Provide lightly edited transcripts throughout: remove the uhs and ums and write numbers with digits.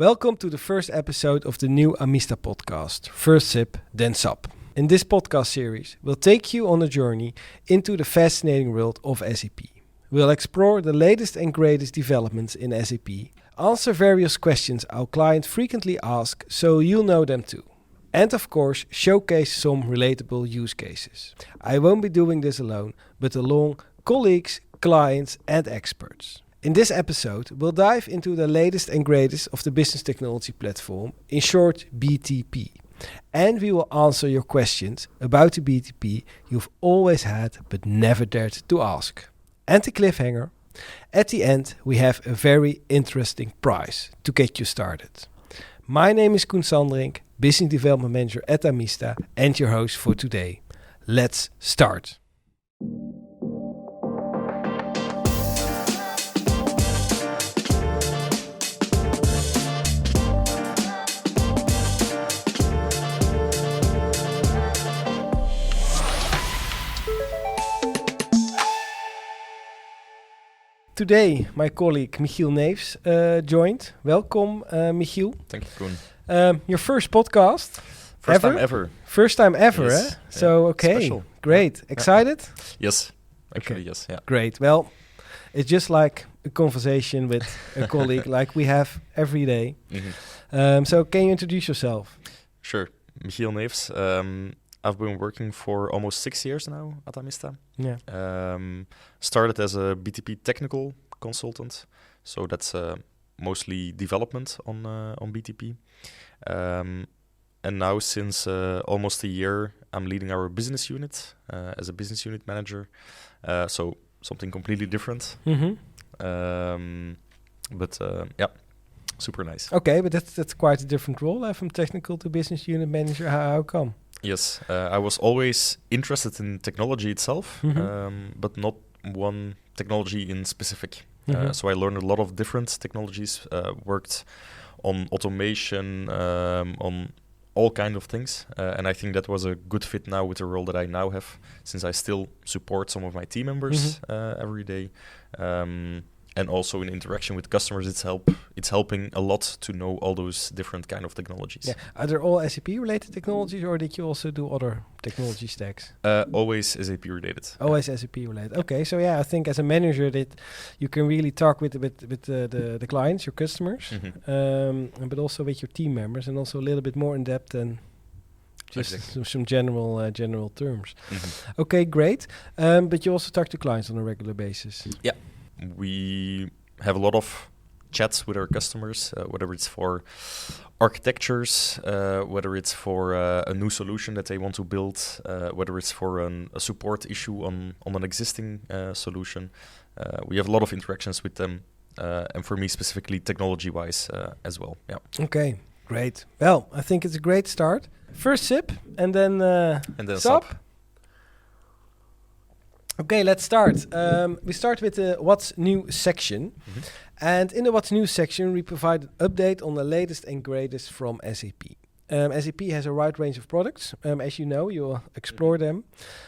Welcome to the first episode of the new Amista podcast, First Sip, Then Sup. In this podcast series, we'll take you on a journey into the fascinating world of SAP. We'll explore the latest and greatest developments in SAP, answer various questions our clients frequently ask so you'll know them too. And of course, showcase some relatable use cases. I won't be doing this alone, but along colleagues, clients and experts. In this episode, we'll dive into the latest and greatest of the business technology platform, in short BTP. And we will answer your questions about the BTP you've always had but never dared to ask. And the cliffhanger, at the end we have a very interesting prize to get you started. My name is Coen Sanderink, Business Development Manager at Amista and your host for today. Let's start. Today, my colleague Michiel Neefs joined. Welcome, Michiel. Thank you, Koen. Your first podcast. First time ever. First time ever, Yes. eh? So, okay. Special. Great. Yeah. Excited? Yes. Actually, Okay. yes. Yeah. Great. Well, it's just like a conversation with a colleague like we have every day. So, can you introduce yourself? Sure. Michiel Neefs. I've been working for almost 6 years now at Amista. Yeah. Started as a BTP technical consultant. So that's mostly development on BTP. And now since almost a year, I'm leading our business unit as a business unit manager. So something completely different. But yeah, super nice. Okay, but that's quite a different role from technical to business unit manager. How come? Yes, I was always interested in technology itself, but not one technology in specific. So I learned a lot of different technologies, worked on automation, on all kind of things. And I think that was a good fit now with the role that I now have, since I still support some of my team members every day. And also in interaction with customers, it's helping a lot to know all those different kind of technologies. Yeah. Are they all SAP related technologies or did you also do other technology stacks? Always SAP related. Always SAP related. Okay, so yeah, I think as a manager that you can really talk with the clients, your customers, but also with your team members, and also a little bit more in depth than just some general terms. Okay, great. But you also talk to clients on a regular basis. Yeah. We have a lot of chats with our customers, whether it's for architectures, whether it's for a new solution that they want to build, whether it's for a support issue on an existing solution. We have a lot of interactions with them, and for me specifically technology-wise as well. Yeah. Okay, great. Well, I think it's a great start. First sip and then sup. Okay, let's start. We start with the What's New section. And in the What's New section, we provide an update on the latest and greatest from SAP. SAP has a wide range of products. As you know, you'll explore them.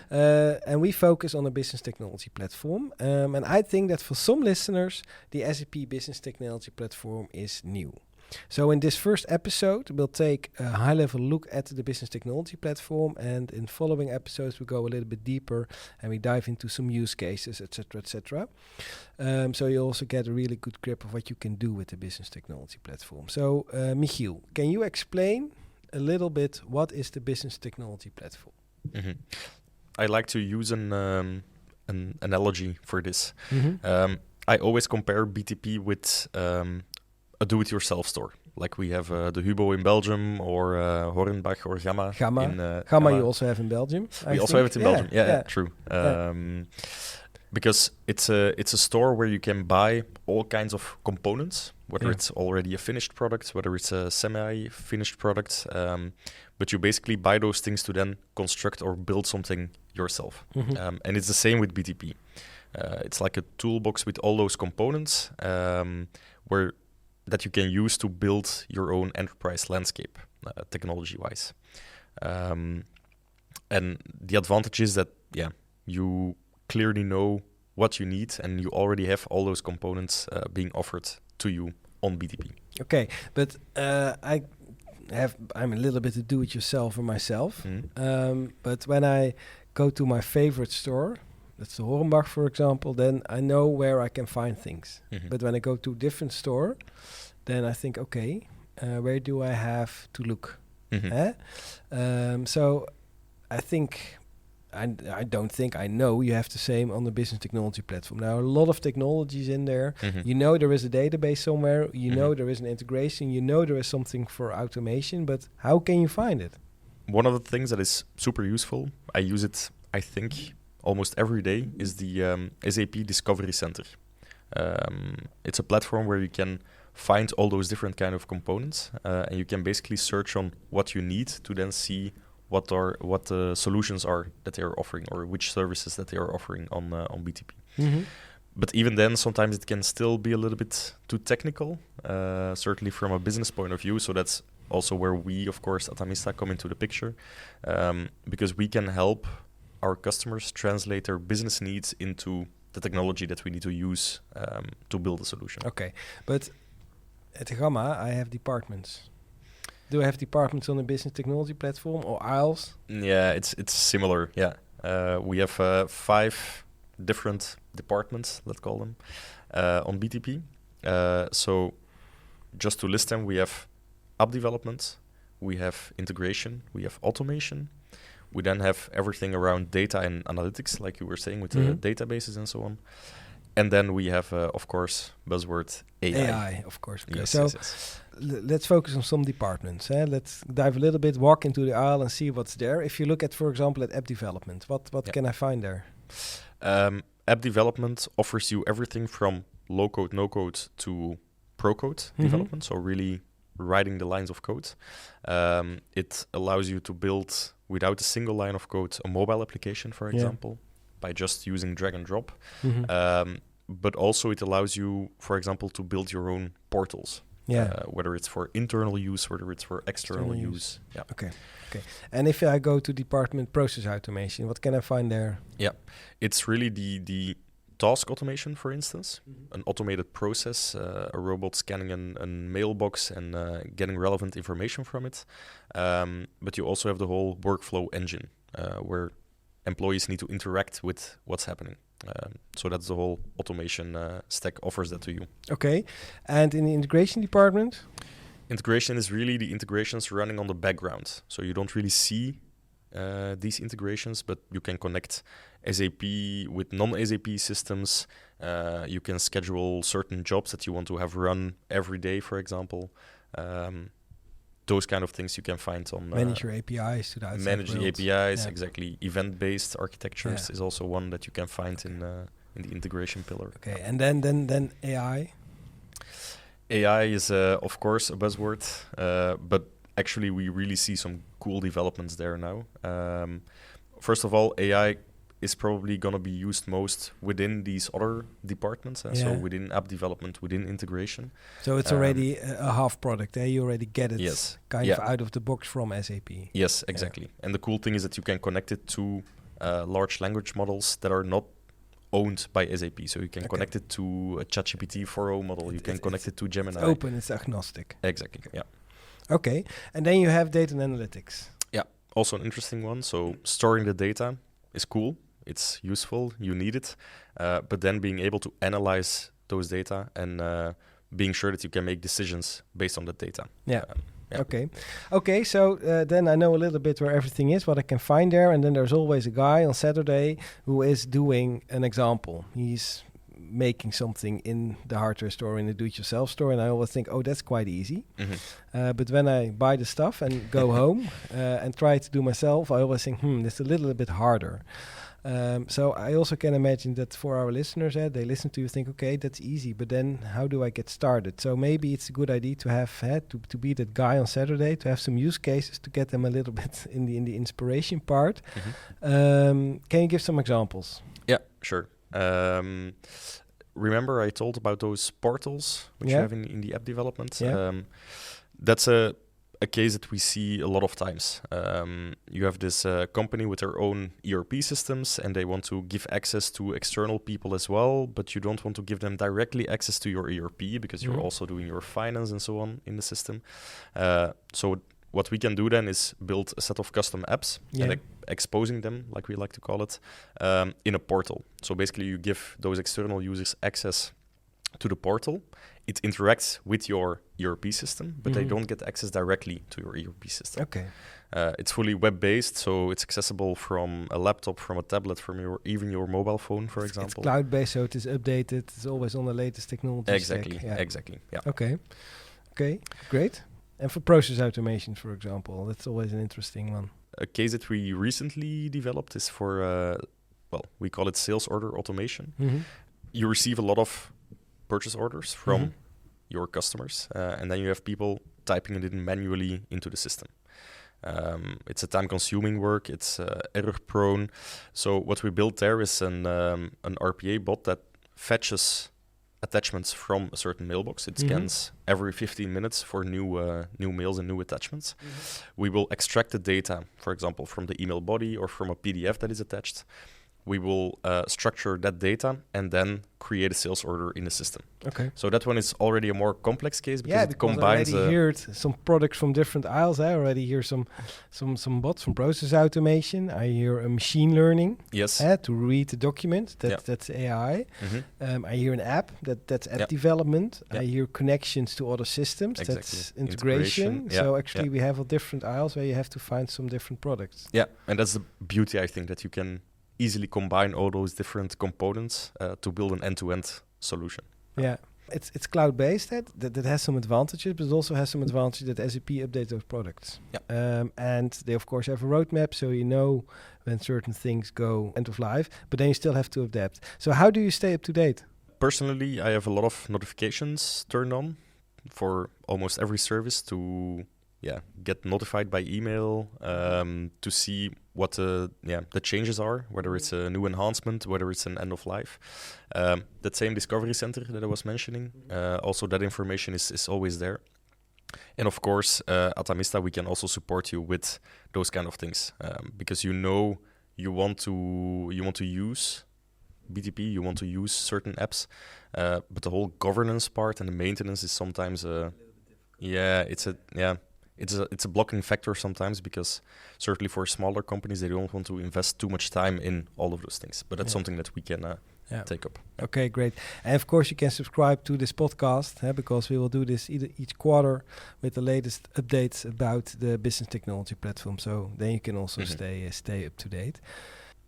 And we focus on a business technology platform. And I think that for some listeners, the SAP business technology platform is new. So in this first episode, we'll take a high-level look at the business technology platform, and in following episodes, we go a little bit deeper and we dive into some use cases, etc., etc. So you also get a really good grip of what you can do with the business technology platform. So, Michiel, can you explain a little bit what is the business technology platform? I like to use an analogy for this. I always compare BTP with a do-it-yourself store. Like we have the Hubo in Belgium, or Hornbach or Gamma. Gamma you also have in Belgium. We also have it in Belgium. Yeah, true. Because it's a store where you can buy all kinds of components, whether it's already a finished product, whether it's a semi-finished product. But you basically buy those things to then construct or build something yourself. And it's the same with BTP. It's like a toolbox with all those components that you can use to build your own enterprise landscape, technology-wise. And the advantage is that, you clearly know what you need and you already have all those components being offered to you on BTP. Okay, but I'm a little bit a do-it-yourselfer myself. But when I go to my favorite store, that's the Hornbach, for example, then I know where I can find things. But when I go to a different store, then I think, okay, where do I have to look? So I think, I don't think I know you have the same on the business technology platform. Now, a lot of technologies in there. You know there is a database somewhere. You know there is an integration. You know there is something for automation. But how can you find it? One of the things that is super useful, I use it, I think, almost every day, is the SAP Discovery Center. It's a platform where you can find all those different kind of components, and you can basically search on what you need to then see what the solutions are that they are offering, or which services that they are offering on BTP. But even then, sometimes it can still be a little bit too technical, certainly from a business point of view. So that's also where we, of course, at Amista come into the picture, because we can help our customers translate their business needs into the technology that we need to use to build a solution. Okay, but at Gamma, I have departments. Do I have departments on the business technology platform or aisles? Yeah, it's similar. Yeah, we have 5 different departments, let's call them, on BTP. So just to list them, we have app development, we have integration, we have automation. We then have everything around data and analytics, like you were saying, with the databases and so on. And then we have, of course, buzzword AI. AI, of course. Okay. Yes, So yes. let's focus on some departments. Let's dive a little bit, walk into the aisle and see what's there. If you look at, for example, at app development, what can I find there? App development offers you everything from low-code, no-code to pro-code development, so really writing the lines of code. It allows you to build, without a single line of code, a mobile application, for example, by just using drag and drop. But also it allows you, for example, to build your own portals, whether it's for internal use, whether it's for external use. Yeah. Okay. And if I go to department process automation, what can I find there? Yeah, it's really the task automation, for instance, an automated process, a robot scanning a mailbox and getting relevant information from it. But you also have the whole workflow engine where employees need to interact with what's happening. So that's the whole automation stack offers that to you. Okay. And in the integration department? Integration is really the integrations running on the background. So you don't really see these integrations, but you can connect SAP with non-SAP systems. You can schedule certain jobs that you want to have run every day, for example. Those kind of things you can find on... manage your APIs to the outside Manage the world. APIs, exactly. Event-based architectures is also one that you can find in the integration pillar. Okay, and then AI? AI is, of course, a buzzword, but actually we really see some cool developments there now. First of all, AI is probably going to be used most within these other departments, so within app development, within integration. So it's already a half product, you already get it kind of out of the box from SAP. Yes, exactly. And the cool thing is that you can connect it to large language models that are not owned by SAP. So you can connect it to a ChatGPT 4.0 model, you can connect it to Gemini. It's open, it's agnostic. Exactly, yeah. Okay, and then you have data and analytics. Yeah, also an interesting one. So storing the data is cool. It's useful, you need it, but then being able to analyze those data and being sure that you can make decisions based on that data. Okay, so then I know a little bit where everything is, what I can find there, and then there's always a guy on Saturday who is doing an example. He's making something in the hardware store, in the do-it-yourself store, and I always think, oh, that's quite easy. But when I buy the stuff and go home and try to do myself, I always think, this is a little bit harder. So I also can imagine that for our listeners, they listen to you, think, okay, that's easy, but then how do I get started? So maybe it's a good idea to have to be that guy on Saturday, to have some use cases to get them a little bit in the inspiration part. Can you give some examples? Yeah, sure. Remember I told about those portals which you have in the app development? That's a a case that we see a lot of times. You have this company with their own ERP systems, and they want to give access to external people as well, but you don't want to give them directly access to your ERP because you're also doing your finance and so on in the system. So what we can do then is build a set of custom apps and exposing them, like we like to call it, in a portal. So basically you give those external users access to the portal. It interacts with your ERP system, but they don't get access directly to your ERP system. Okay. It's fully web-based, so it's accessible from a laptop, from a tablet, from even your mobile phone, for example. It's cloud-based, so it is updated. It's always on the latest technology. Exactly. Yeah. Okay, great. And for process automation, for example, that's always an interesting one. A case that we recently developed is for, we call it sales order automation. You receive a lot of purchase orders from your customers, and then you have people typing it in manually into the system. It's a time-consuming work. It's error-prone. So what we built there is an RPA bot that fetches attachments from a certain mailbox. It scans every 15 minutes for new mails and new attachments. We will extract the data, for example, from the email body or from a PDF that is attached. We will structure that data and then create a sales order in the system. Okay. So that one is already a more complex case because it combines. I already heard some products from different aisles. I already hear some bots from process automation. I hear a machine learning. Yes. To read the document. That's AI. I hear an app. That's app development. I hear connections to other systems. Exactly. That's integration. So actually, we have all different aisles where you have to find some different products. Yeah, and that's the beauty, I think, that you can easily combine all those different components to build an end-to-end solution. Yeah, it's cloud-based. That has some advantages, but it also has some advantages that SAP updates those products. Yeah. And they, of course, have a roadmap, so you know when certain things go end of life, but then you still have to adapt. So how do you stay up to date? Personally, I have a lot of notifications turned on for almost every service to get notified by email to see what the changes are, whether it's a new enhancement, whether it's an end of life. That same discovery center that I was mentioning, also that information is always there. And of course, at Amista, we can also support you with those kind of things because you want to use BTP, you want to use certain apps, but the whole governance part and the maintenance is sometimes it's a blocking factor sometimes because certainly for smaller companies, they don't want to invest too much time in all of those things. But that's something that we can take up. Okay, great. And of course, you can subscribe to this podcast because we will do this each quarter with the latest updates about the business technology platform. So then you can also stay up to date.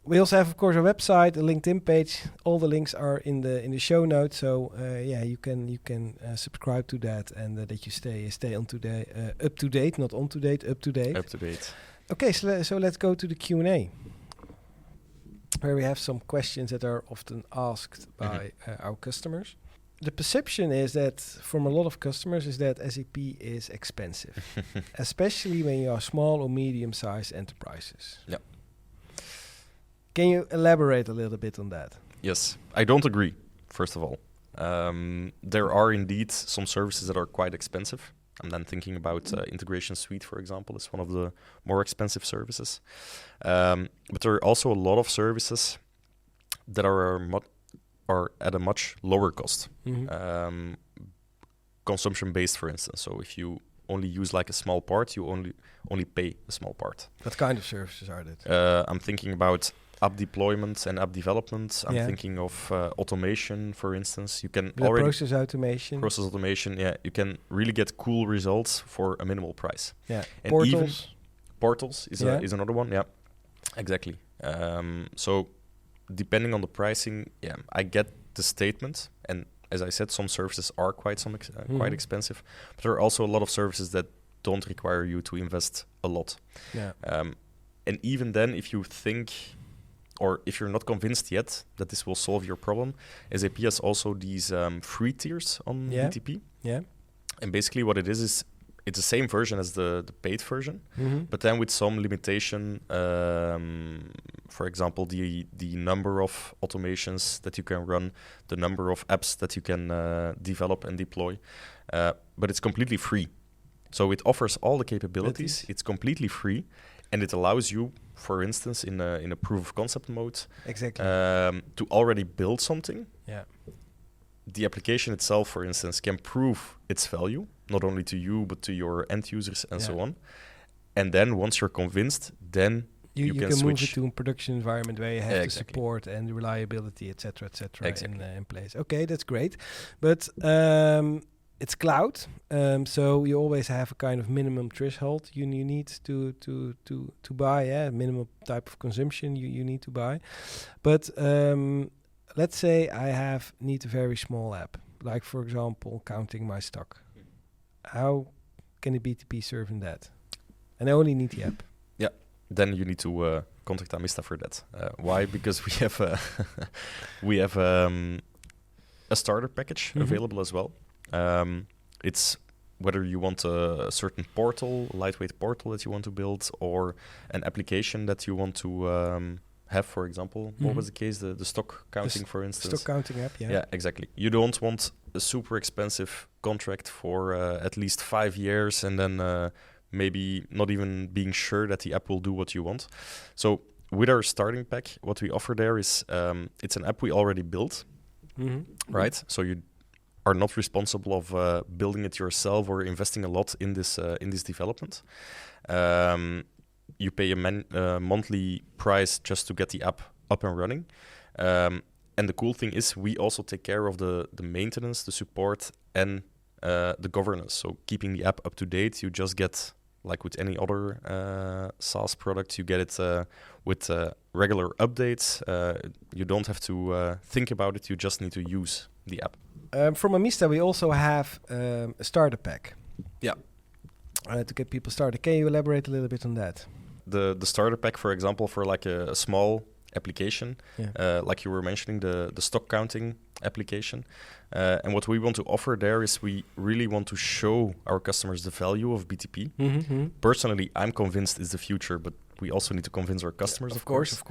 We also have, of course, a website, a LinkedIn page. All the links are in the show notes. So you can subscribe to that and that you stay up to date, not on to date, up to date. Up to date. Okay, so let's go to the Q&A, where we have some questions that are often asked by our customers. The perception is that from a lot of customers is that SAP is expensive, especially when you are small or medium-sized enterprises. Yeah. Can you elaborate a little bit on that? Yes, I don't agree, first of all. There are indeed some services that are quite expensive. I'm then thinking about Integration Suite, for example, is one of the more expensive services. But there are also a lot of services that are at a much lower cost. Consumption-based, for instance. So if you only use like a small part, you only pay a small part. What kind of services are that? I'm thinking about app deployment and app development. I'm thinking of automation, for instance. You can process automation. Process automation, you can really get cool results for a minimal price. Yeah, and portals is another one. Yeah, exactly. So depending on the pricing, I get the statement. And as I said, some services are quite expensive, but there are also a lot of services that don't require you to invest a lot. Yeah. And even then, if you think, or if you're not convinced yet that this will solve your problem, SAP has also these free tiers on BTP. Yeah. And basically what it is it's the same version as the paid version, but then with some limitation. For example, the number of automations that you can run, the number of apps that you can develop and deploy. But it's completely free. So it offers all the capabilities. It's completely free, and it allows you, for instance, in a proof of concept mode, to already build something. Yeah. The application itself, for instance, can prove its value, not only to you, but to your end users and so on. And then once you're convinced, then you can switch. Move it to a production environment where you have the support and the reliability, etc., in place. Okay, that's great. But it's cloud, so you always have a kind of minimum threshold you need to buy, minimum type of consumption you need to buy. But let's say I need a very small app, like for example, counting my stock. How can the BTP serve in that? And I only need the app. Yeah, then you need to contact Amista for that. Why? Because we have a starter package available as well. It's whether you want a certain portal, lightweight portal that you want to build, or an application that you want to have, for example. What was the case? The stock counting, for instance. Stock counting app, yeah. Yeah, exactly. You don't want a super expensive contract for at least 5 years and then maybe not even being sure that the app will do what you want. So with our starting pack, what we offer there is it's an app we already built, right? So you are not responsible of building it yourself or investing a lot in this development. You pay a monthly price just to get the app up and running. And the cool thing is we also take care of the maintenance, the support, and the governance. So keeping the app up to date, you just get, like with any other SaaS product, you get it with regular updates. You don't have to think about it. You just need to use the app. From Amista, we also have a starter pack. Yeah. To get people started. Can you elaborate a little bit on that? The starter pack, for example, for like a small application, like you were mentioning, the stock counting application. And what we want to offer there is we really want to show our customers the value of BTP. Personally, I'm convinced it's the future, but we also need to convince our customers, of course.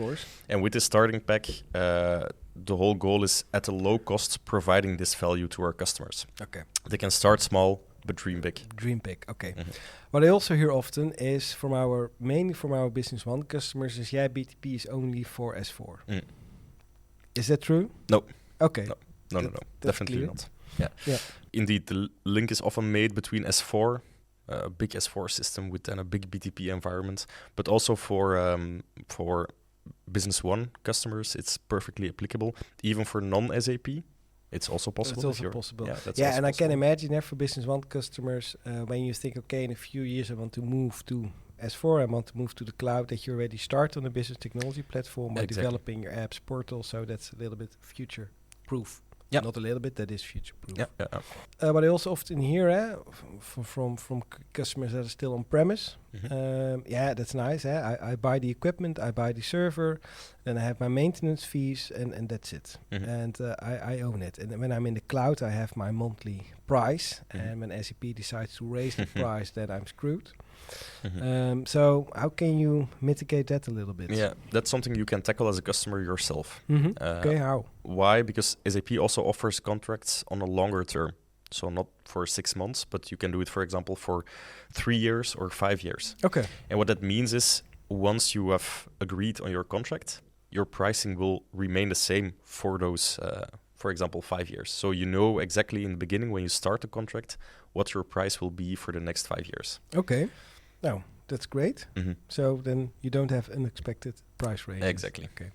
And with this starting pack, the whole goal is at a low cost providing this value to our customers. Okay. They can start small, but dream big. Dream big, okay. What I also hear often is mainly from our Business One customers is, BTP is only for S4. Is that true? No. Okay. No. Definitely clear. not. Yeah. Indeed, the link is often made between S4, a big S4 system with then a big BTP environment, but also for Business One customers, it's perfectly applicable. Even for non-SAP, it's also possible. It's also possible. Yeah, that's and possible. I can imagine for Business One customers, when you think, okay, in a few years I want to move to S4, I want to move to the cloud, that you already start on a business technology platform by developing your apps portal. So that's a little bit future proof. Yeah. Not a little bit, that is future proof. Yeah. But I also often hear from customers that are still on premise. That's nice. I buy the equipment, I buy the server, then I have my maintenance fees, and that's it. And I own it. And when I'm in the cloud, I have my monthly price. And when SAP decides to raise the price, then I'm screwed. So how can you mitigate that a little bit? Yeah, that's something you can tackle as a customer yourself. Okay, how? Why? Because SAP also offers contracts on a longer term. So not for 6 months, but you can do it, for example, for 3 years or 5 years. Okay. And what that means is once you have agreed on your contract, your pricing will remain the same for those, for example, 5 years. So you know exactly in the beginning when you start the contract what your price will be for the next 5 years. Okay. Now, that's great. So then you don't have unexpected price ranges. Exactly. Okay.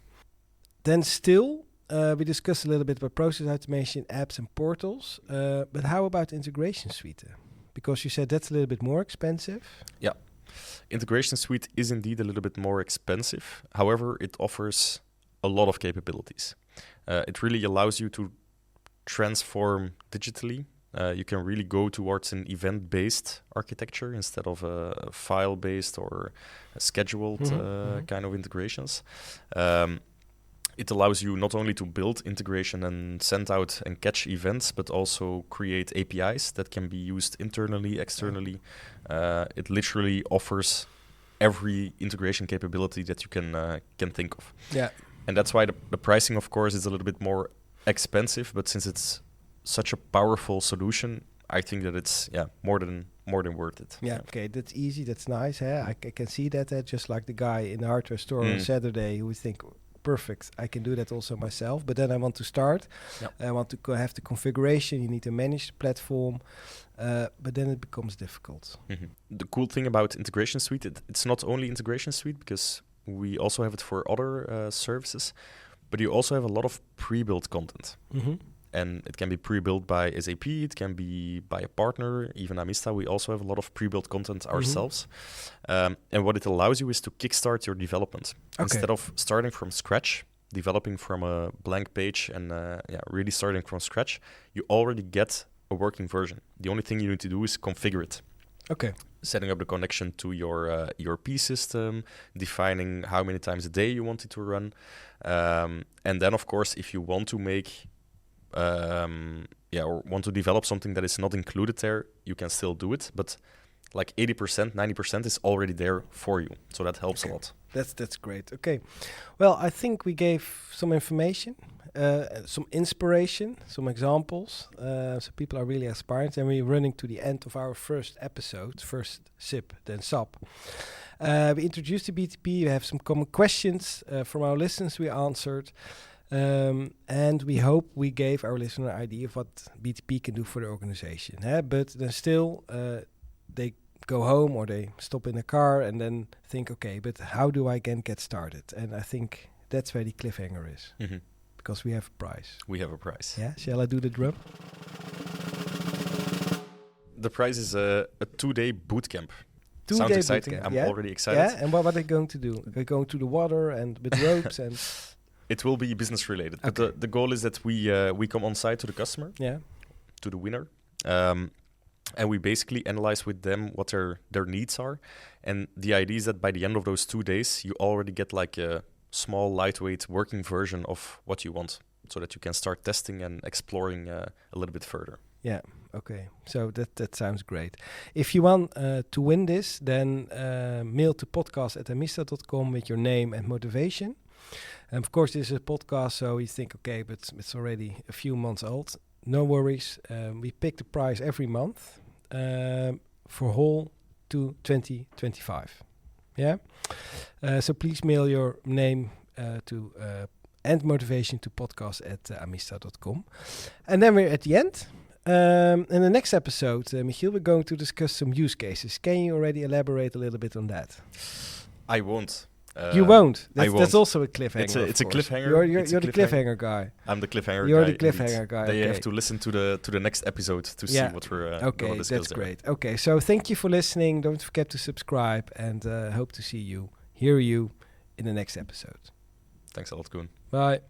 Then still, we discussed a little bit about process automation, apps and portals. But how about integration suite? Because you said that's a little bit more expensive. Yeah. Integration suite is indeed a little bit more expensive. However, it offers a lot of capabilities. It really allows you to transform digitally. You can really go towards an event-based architecture instead of a file-based or a scheduled kind of integrations. It allows you not only to build integration and send out and catch events, but also create APIs that can be used internally, externally. It literally offers every integration capability that you can think of. Yeah, and that's why the pricing, of course, is a little bit more expensive. But since it's such a powerful solution, I think that it's more more than worth it. Yeah, okay, that's easy, that's nice. I can see that, just like the guy in the hardware store on Saturday who would think, perfect, I can do that also myself. But then I want to start. Yep. I want to have the configuration. You need to manage the platform. But then it becomes difficult. The cool thing about Integration Suite, it's not only Integration Suite, because we also have it for other services, but you also have a lot of pre-built content. And it can be pre-built by SAP, it can be by a partner, even Amista. We also have a lot of pre-built content ourselves. And what it allows you is to kickstart your development. Okay. Instead of starting from scratch, developing from a blank page and really starting from scratch, you already get a working version. The only thing you need to do is configure it. Okay. Setting up the connection to your ERP system, defining how many times a day you want it to run. And then, of course, if you want to make... or want to develop something that is not included there, you can still do it, but like 80%, 90% is already there for you. So that helps a lot. That's great. Okay. Well, I think we gave some information, some inspiration, some examples. So people are really inspired. And we're running to the end of our first episode, first SIP, then SAP. We introduced the BTP. We have some common questions from our listeners we answered. And we hope we gave our listener an idea of what BTP can do for the organization. But then still, they go home or they stop in a car and then think, okay, but how do I again get started? And I think that's where the cliffhanger is. Because we have a prize. We have a prize. Yeah, shall I do the drum? The prize is a 2-day boot camp. Sounds exciting. I'm already excited. Yeah, and what are they going to do? They're going to the water and with ropes and... It will be business related, okay. But the goal is that we come on site to the customer, to the winner, and we basically analyze with them what their needs are. And the idea is that by the end of those 2 days, you already get like a small, lightweight working version of what you want, so that you can start testing and exploring a little bit further. Yeah, okay. So that sounds great. If you want to win this, then mail to podcast@amista.com with your name and motivation. And of course, this is a podcast, so you think, okay, but it's already a few months old. No worries. We pick the prize every month for whole to 2025. Yeah. So please mail your name to and motivation to podcast@amista.com. And then we're at the end. In the next episode, Michiel, we're going to discuss some use cases. Can you already elaborate a little bit on that? I won't. You won't. That's also a cliffhanger. It's a cliffhanger. You're the cliffhanger guy. I'm the cliffhanger guy. You're the cliffhanger guy. They have to listen to the next episode to see what we're okay, going to discuss. That's great. Okay, so thank you for listening. Don't forget to subscribe, and hope to see you, hear you in the next episode. Thanks a lot, Coen. Bye.